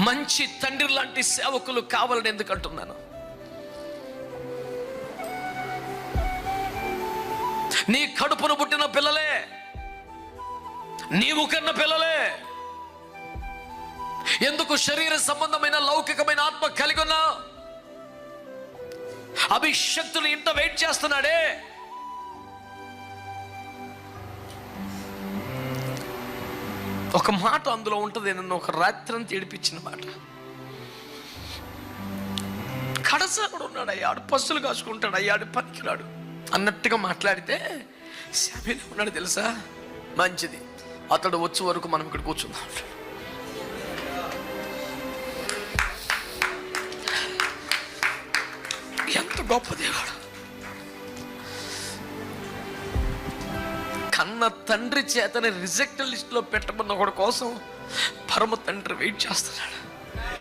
మంచి తండ్రి లాంటి సేవకులు కావాలని ఎందుకు అంటున్నాను? నీ కడుపును పుట్టిన పిల్లలే, నీవు కన్న పిల్లలే. ఎందుకు శరీర సంబంధమైన లౌకికమైన ఆత్మ కలిగి ఉన్నా? అభిషక్తులు ఇంత వెయిట్ చేస్తున్నాడే. ఒక మాట అందులో ఉంటుంది, నన్ను ఒక రాత్రంతా ఏడిపించిన మాట. కడసాకుడు ఉన్నాడు, అయ్యాడు పసులు కాసుకుంటాడు, అయ్యాడు పనికిరాడు అన్నట్టుగా మాట్లాడితే శామ్యూల్ ఉన్నాడు తెలుసా, మంచిది, అతడు వచ్చే వరకు మనం ఇక్కడ కూర్చుందాం. ఎంత గొప్ప దేవుడు! కన్న తండ్రి చేతని రిజెక్ట్ లిస్ట్లో పెట్టమన్న ఒకటి కోసం పరమ తండ్రి వెయిట్ చేస్తున్నాడు.